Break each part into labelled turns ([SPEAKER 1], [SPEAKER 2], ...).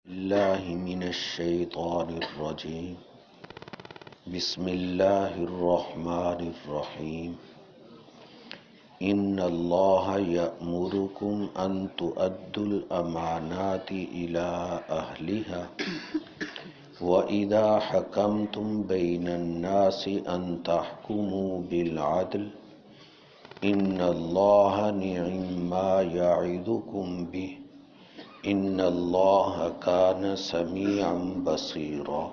[SPEAKER 1] اللہ من الشیطان الرجیم بسم اللہ الرحمن الرحیم ان اللہ یأمرکم ان تؤدوا الامانات الی اہلها وَإِذَا حَكَمْتُمْ بَيْنَ النَّاسِ أَن تَحْكُمُوا بِالْعَدْلِ إِنَّ اللَّهَ نِعِمَّا يَعِظُكُمْ بِهِ إِنَّ اللَّهَ كَانَ سَمِيعًا بَصِيرًا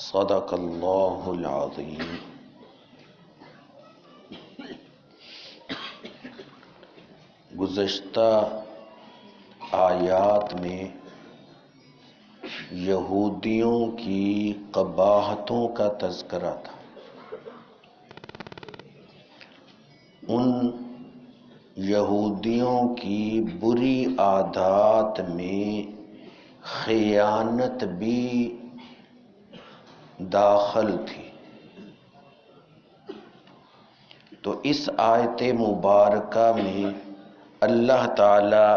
[SPEAKER 1] صدق اللہ العظیم۔ گزشتہ آیات میں یہودیوں کی قباحتوں کا تذکرہ تھا۔ ان یہودیوں کی بری عادات میں خیانت بھی داخل تھی۔ تو اس آیت مبارکہ میں اللہ تعالی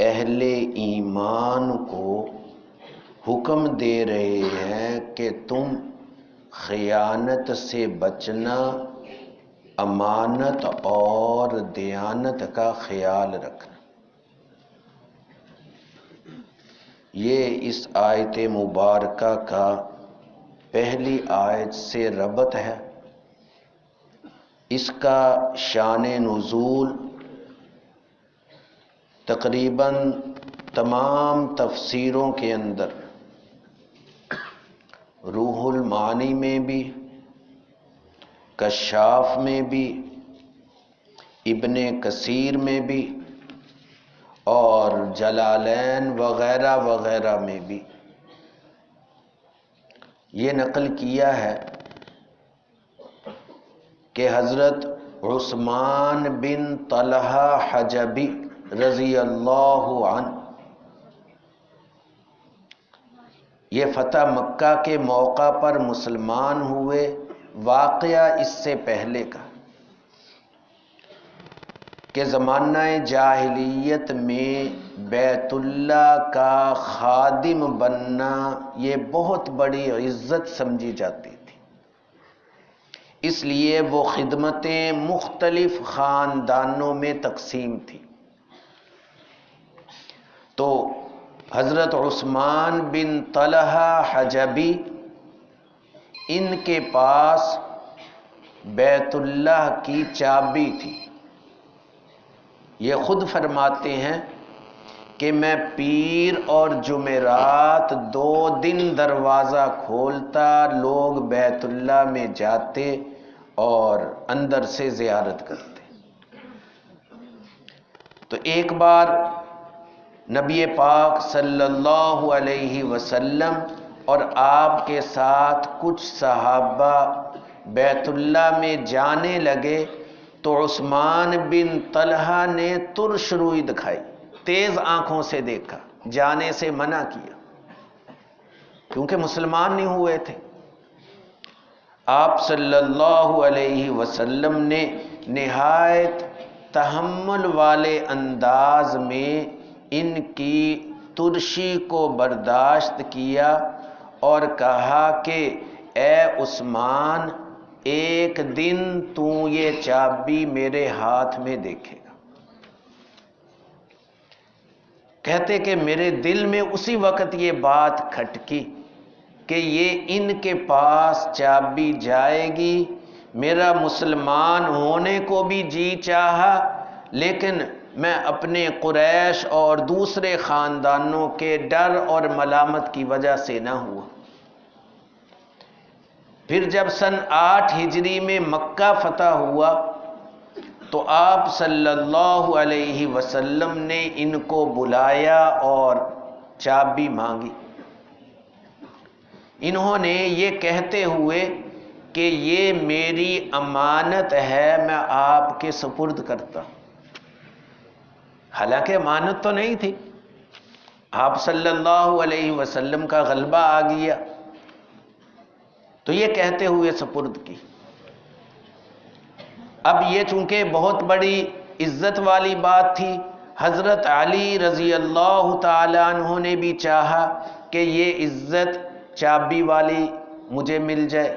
[SPEAKER 1] اہل ایمان کو حکم دے رہے ہیں کہ تم خیانت سے بچنا، امانت اور دیانت کا خیال رکھنا۔ یہ اس آیت مبارکہ کا پہلی آیت سے ربط ہے۔ اس کا شان نزول تقریباً تمام تفسیروں کے اندر، روح المعانی میں بھی، کشاف میں بھی، ابن کثیر میں بھی اور جلالین وغیرہ وغیرہ میں بھی یہ نقل کیا ہے کہ حضرت عثمان بن طلحہ حجبی رضی اللہ عنہ یہ فتح مکہ کے موقع پر مسلمان ہوئے۔ واقعہ اس سے پہلے کا کہ زمانہ جاہلیت میں بیت اللہ کا خادم بننا یہ بہت بڑی عزت سمجھی جاتی تھی، اس لیے وہ خدمتیں مختلف خاندانوں میں تقسیم تھی۔ تو حضرت عثمان بن طلحہ حجبی ان کے پاس بیت اللہ کی چابی تھی۔ یہ خود فرماتے ہیں کہ میں پیر اور جمعرات 2 دن دروازہ کھولتا، لوگ بیت اللہ میں جاتے اور اندر سے زیارت کرتے۔ تو ایک بار نبی پاک صلی اللہ علیہ وسلم اور آپ کے ساتھ کچھ صحابہ بیت اللہ میں جانے لگے تو عثمان بن طلحہ نے ترش روئی دکھائی، تیز آنکھوں سے دیکھا، جانے سے منع کیا کیونکہ مسلمان نہیں ہوئے تھے۔ آپ صلی اللہ علیہ وسلم نے نہایت تحمل والے انداز میں ان کی ترشی کو برداشت کیا اور کہا کہ اے عثمان، ایک دن تو یہ چابی میرے ہاتھ میں دیکھے گا۔ کہتے کہ میرے دل میں اسی وقت یہ بات کھٹکی کہ یہ ان کے پاس چابی جائے گی۔ میرا مسلمان ہونے کو بھی جی چاہا، لیکن میں اپنے قریش اور دوسرے خاندانوں کے ڈر اور ملامت کی وجہ سے نہ ہوا۔ پھر جب سن 8 ہجری میں مکہ فتح ہوا تو آپ صلی اللہ علیہ وسلم نے ان کو بلایا اور چابی مانگی۔ انہوں نے یہ کہتے ہوئے کہ یہ میری امانت ہے، میں آپ کے سپرد کرتا ہوں۔ حالانکہ امانت تو نہیں تھی، آپ صلی اللہ علیہ وسلم کا غلبہ آ گیا تو یہ کہتے ہوئے سپرد کی۔ اب یہ چونکہ بہت بڑی عزت والی بات تھی، حضرت علی رضی اللہ تعالی عنہ نے بھی چاہا کہ یہ عزت چابی والی مجھے مل جائے،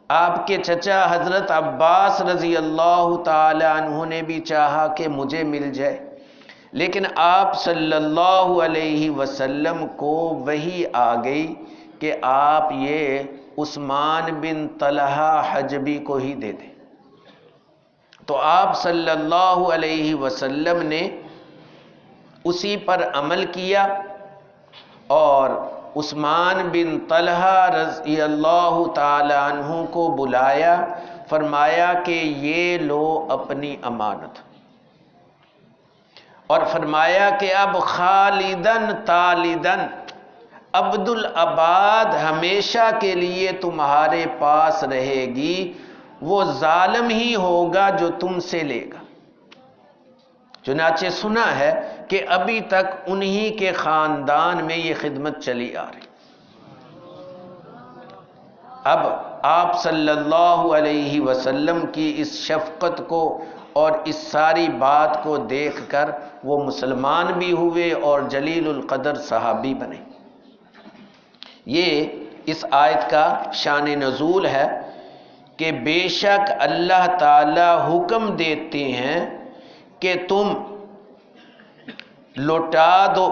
[SPEAKER 1] آپ کے چچا حضرت عباس رضی اللہ تعالی عنہ نے بھی چاہا کہ مجھے مل جائے، لیکن آپ صلی اللہ علیہ وسلم کو وحی آ گئی کہ آپ یہ عثمان بن طلحہ حجبی کو ہی دے دیں۔ تو آپ صلی اللہ علیہ وسلم نے اسی پر عمل کیا اور عثمان بن طلحہ رضی اللہ تعالی عنہ کو بلایا، فرمایا کہ یہ لو اپنی امانت، اور فرمایا کہ اب خالدن تالدن عبد العباد ہمیشہ کے لیے تمہارے پاس رہے گی، وہ ظالم ہی ہوگا جو تم سے لے گا۔ چنانچہ سنا ہے کہ ابھی تک انہی کے خاندان میں یہ خدمت چلی آ رہی۔ اب آپ صلی اللہ علیہ وسلم کی اس شفقت کو اور اس ساری بات کو دیکھ کر وہ مسلمان بھی ہوئے اور جلیل القدر صحابی بنے۔ یہ اس آیت کا شان نزول ہے کہ بے شک اللہ تعالی حکم دیتے ہیں کہ تم لوٹا دو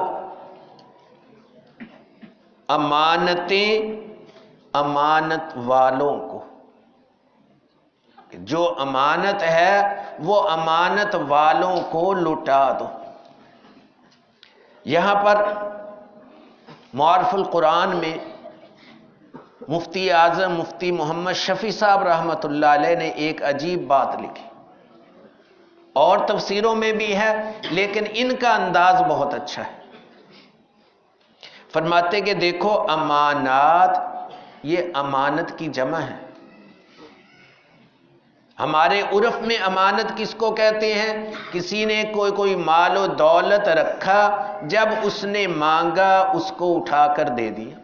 [SPEAKER 1] امانتیں امانت والوں کو، جو امانت ہے وہ امانت والوں کو لوٹا دو۔ یہاں پر معارف القرآن میں مفتی اعظم مفتی محمد شفیع صاحب رحمۃ اللہ علیہ نے ایک عجیب بات لکھی، اور تفسیروں میں بھی ہے لیکن ان کا انداز بہت اچھا ہے۔ فرماتے کہ دیکھو امانات یہ امانت کی جمع ہے۔ ہمارے عرف میں امانت کس کو کہتے ہیں؟ کسی نے کوئی مال و دولت رکھا، جب اس نے مانگا اس کو اٹھا کر دے دیا۔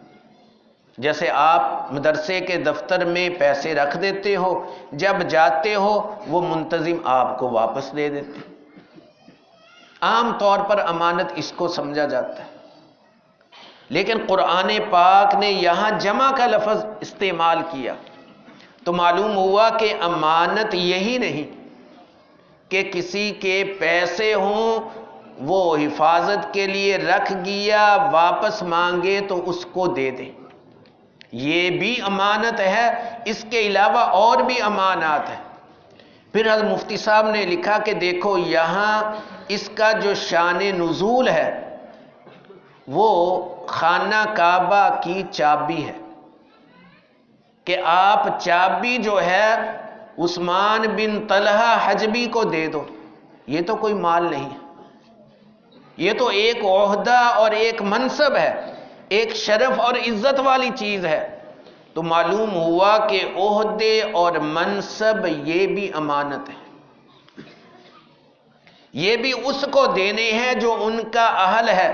[SPEAKER 1] جیسے آپ مدرسے کے دفتر میں پیسے رکھ دیتے ہو، جب جاتے ہو وہ منتظم آپ کو واپس دے دیتے۔ عام طور پر امانت اس کو سمجھا جاتا ہے، لیکن قرآن پاک نے یہاں جمع کا لفظ استعمال کیا تو معلوم ہوا کہ امانت یہی نہیں کہ کسی کے پیسے ہوں وہ حفاظت کے لیے رکھ گیا، واپس مانگے تو اس کو دے دیں، یہ بھی امانت ہے۔ اس کے علاوہ اور بھی امانات ہیں۔ پھر حضرت مفتی صاحب نے لکھا کہ دیکھو یہاں اس کا جو شان نزول ہے وہ خانہ کعبہ کی چابی ہے، کہ آپ چابی جو ہے عثمان بن طلحہ حجبی کو دے دو۔ یہ تو کوئی مال نہیں ہے، یہ تو ایک عہدہ اور ایک منصب ہے، ایک شرف اور عزت والی چیز ہے۔ تو معلوم ہوا کہ عہدے اور منصب یہ بھی امانت ہے، یہ بھی اس کو دینے ہیں جو ان کا اہل ہے،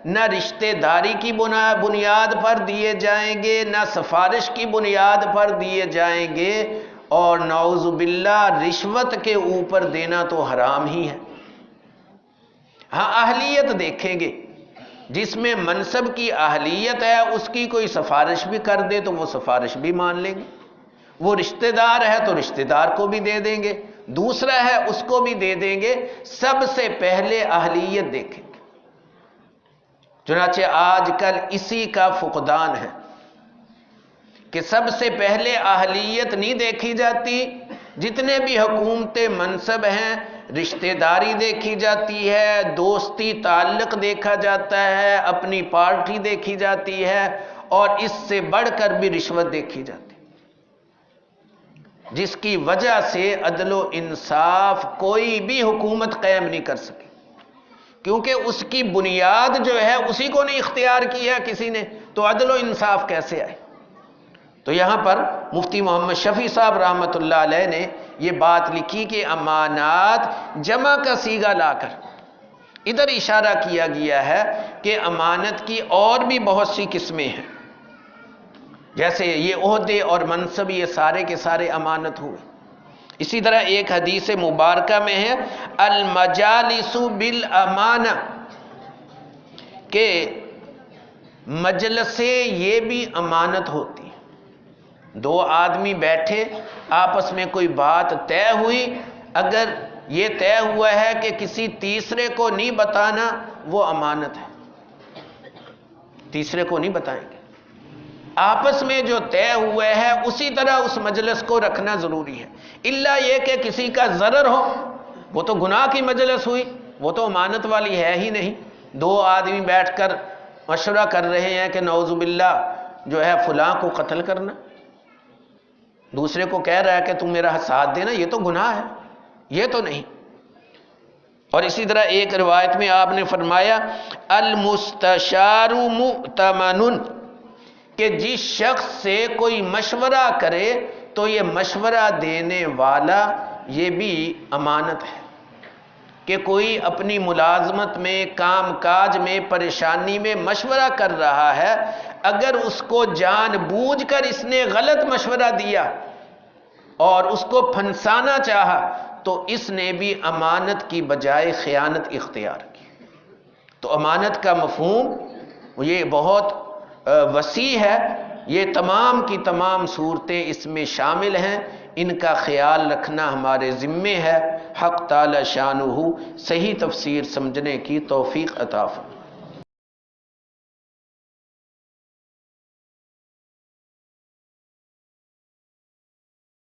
[SPEAKER 1] نہ رشتہ داری کی بنیاد پر دیے جائیں گے، نہ سفارش کی بنیاد پر دیے جائیں گے، اور نعوذ باللہ رشوت کے اوپر دینا تو حرام ہی ہے۔ ہاں اہلیت دیکھیں گے، جس میں منصب کی اہلیت ہے اس کی کوئی سفارش بھی کر دے تو وہ سفارش بھی مان لیں گے، وہ رشتہ دار ہے تو رشتہ دار کو بھی دے دیں گے، دوسرا ہے اس کو بھی دے دیں گے۔ سب سے پہلے اہلیت دیکھیں گے۔ چنانچہ آج کل اسی کا فقدان ہے کہ سب سے پہلے اہلیت نہیں دیکھی جاتی، جتنے بھی حکومتیں منصب ہیں رشتہ داری دیکھی جاتی ہے، دوستی تعلق دیکھا جاتا ہے، اپنی پارٹی دیکھی جاتی ہے، اور اس سے بڑھ کر بھی رشوت دیکھی جاتی ہے، جس کی وجہ سے عدل و انصاف کوئی بھی حکومت قائم نہیں کر سکی، کیونکہ اس کی بنیاد جو ہے اسی کو نہیں اختیار کیا کسی نے، تو عدل و انصاف کیسے آئے؟ تو یہاں پر مفتی محمد شفیع صاحب رحمۃ اللہ علیہ نے یہ بات لکھی کہ امانات جمع کا صیغہ لا کر ادھر اشارہ کیا گیا ہے کہ امانت کی اور بھی بہت سی قسمیں ہیں، جیسے یہ عہدے اور منصب یہ سارے کے سارے امانت ہوئے۔ اسی طرح ایک حدیث مبارکہ میں ہے المجالس بالامانہ، کہ مجلسیں یہ بھی امانت ہوتی ہیں۔ دو آدمی بیٹھے، آپس میں کوئی بات طے ہوئی، اگر یہ طے ہوا ہے کہ کسی تیسرے کو نہیں بتانا، وہ امانت ہے، تیسرے کو نہیں بتائیں گے۔ آپس میں جو طے ہوئے ہے اسی طرح اس مجلس کو رکھنا ضروری ہے، الا یہ کہ کسی کا ضرر ہو، وہ تو گناہ کی مجلس ہوئی، وہ تو امانت والی ہے ہی نہیں۔ دو آدمی بیٹھ کر مشورہ کر رہے ہیں کہ نعوذ باللہ جو ہے فلاں کو قتل کرنا، دوسرے کو کہہ رہا ہے کہ تم میرا ساتھ دینا، یہ تو گناہ ہے، یہ تو نہیں۔ اور اسی طرح ایک روایت میں آپ نے فرمایا المستشار مؤتمن، کہ جس شخص سے کوئی مشورہ کرے تو یہ مشورہ دینے والا یہ بھی امانت ہے، کہ کوئی اپنی ملازمت میں، کام کاج میں، پریشانی میں مشورہ کر رہا ہے، اگر اس کو جان بوجھ کر اس نے غلط مشورہ دیا اور اس کو پھنسانا چاہا تو اس نے بھی امانت کی بجائے خیانت اختیار کی۔ تو امانت کا مفہوم یہ بہت وسیع ہے، یہ تمام کی تمام صورتیں اس میں شامل ہیں، ان کا خیال رکھنا ہمارے ذمے ہے۔ حق تعالی شانہ صحیح تفسیر سمجھنے کی توفیق عطا فرمائے۔